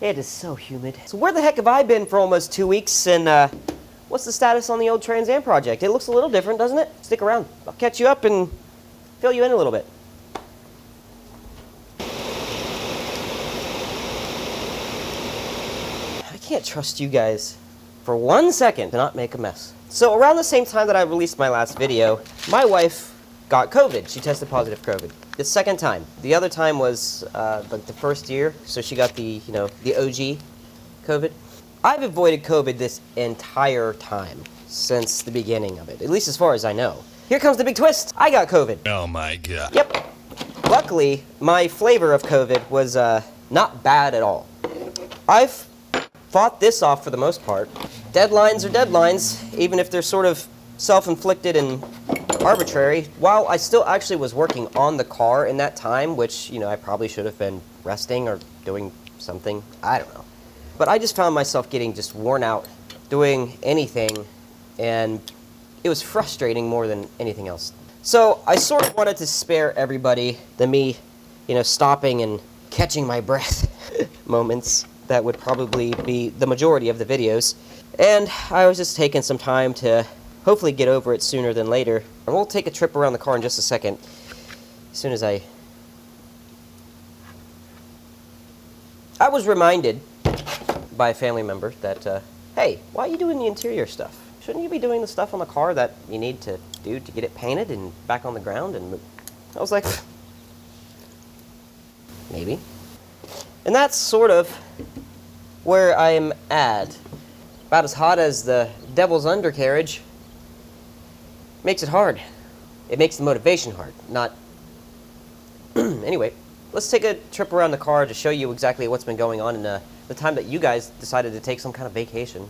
It is so humid. So where the heck have I been for almost 2 weeks, and what's the status on the old Trans Am project? It looks a little different, doesn't it? Stick around. I'll catch you up and fill you in a little bit. I can't trust you guys for 1 second to not make a mess. So around the same time that I released my last video, my wife got COVID. She tested positive for COVID. The second time. The other time was like the first year, so she got the, the OG COVID. I've avoided COVID this entire time since the beginning of it, at least as far as I know. Here comes the big twist. I got COVID. Oh my God. Yep. Luckily, my flavor of COVID was not bad at all. I've fought this off for the most part. Deadlines are deadlines, even if they're sort of self-inflicted and arbitrary. While I still actually was working on the car in that time, which, I probably should have been resting or doing something. I don't know. But I just found myself getting just worn out doing anything, and it was frustrating more than anything else. So I sort of wanted to spare everybody the me, stopping and catching my breath moments that would probably be the majority of the videos. And I was just taking some time to hopefully get over it sooner than later. And we'll take a trip around the car in just a second, as soon as I was reminded by a family member that, hey, why are you doing the interior stuff? Shouldn't you be doing the stuff on the car that you need to do to get it painted and back on the ground? And I was like, maybe. And that's sort of where I'm at. About as hot as the devil's undercarriage. Makes it hard. It makes the motivation hard, not... Anyway, let's take a trip around the car to show you exactly what's been going on in the time that you guys decided to take some kind of vacation.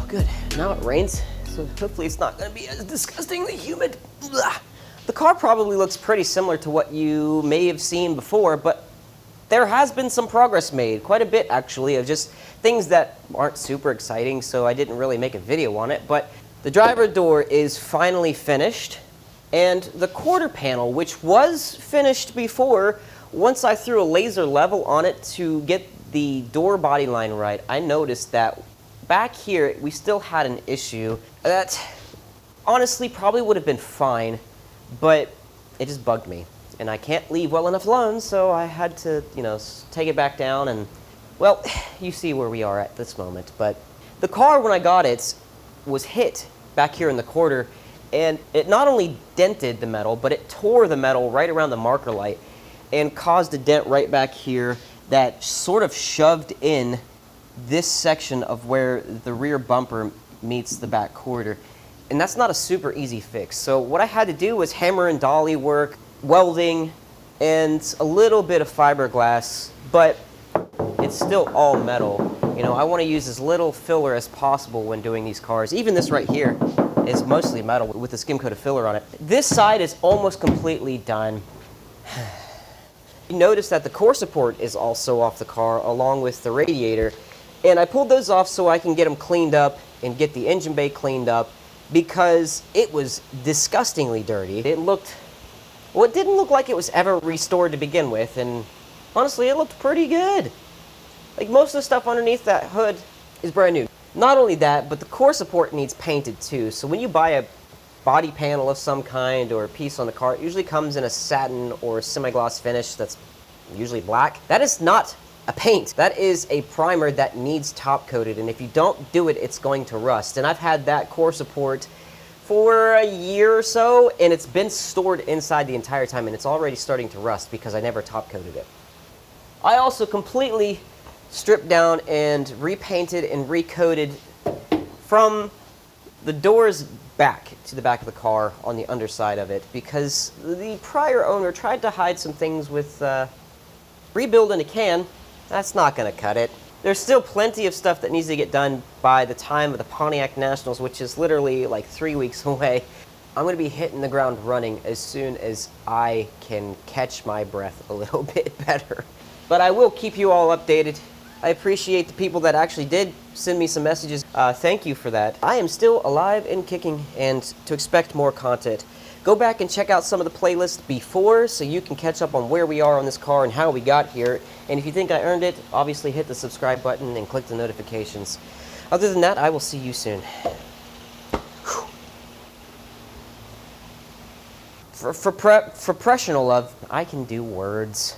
Good. Now it rains, so hopefully it's not going to be as disgustingly humid. Blah. The car probably looks pretty similar to what you may have seen before, but there has been some progress made, quite a bit actually, of just things that aren't super exciting, so I didn't really make a video on it. But the driver door is finally finished, and the quarter panel, which was finished before, once I threw a laser level on it to get the door body line right, I noticed that back here, we still had an issue that honestly probably would have been fine, but it just bugged me. And I can't leave well enough alone, so I had to, take it back down and, well, you see where we are at this moment. But the car, when I got it, was hit back here in the quarter, and it not only dented the metal, but it tore the metal right around the marker light and caused a dent right back here that sort of shoved in this section of where the rear bumper meets the back quarter. And that's not a super easy fix. So what I had to do was hammer and dolly work, welding, and a little bit of fiberglass, but it's still all metal. I want to use as little filler as possible when doing these cars. Even this right here is mostly metal with a skim coat of filler on it. This side is almost completely done. You notice that the core support is also off the car along with the radiator. And I pulled those off so I can get them cleaned up and get the engine bay cleaned up because it was disgustingly dirty. It didn't look like it was ever restored to begin with, and honestly, it looked pretty good. Like, most of the stuff underneath that hood is brand new. Not only that, but the core support needs painted too. So when you buy a body panel of some kind or a piece on the car, it usually comes in a satin or semi-gloss finish that's usually black. That is not a paint. That is a primer that needs top coated, and if you don't do it, it's going to rust. And I've had that core support for a year or so, and it's been stored inside the entire time, and it's already starting to rust because I never top coated it. I also completely stripped down and repainted and recoated from the doors back to the back of the car on the underside of it because the prior owner tried to hide some things with rebuild in a can. That's not going to cut it. There's still plenty of stuff that needs to get done by the time of the Pontiac Nationals, which is literally like 3 weeks away. I'm going to be hitting the ground running as soon as I can catch my breath a little bit better. But I will keep you all updated. I appreciate the people that actually did send me some messages. Thank you for that. I am still alive and kicking, and to expect more content. Go back and check out some of the playlists before so you can catch up on where we are on this car and how we got here. And if you think I earned it, obviously hit the subscribe button and click the notifications. Other than that, I will see you soon. For professional love, I can do words.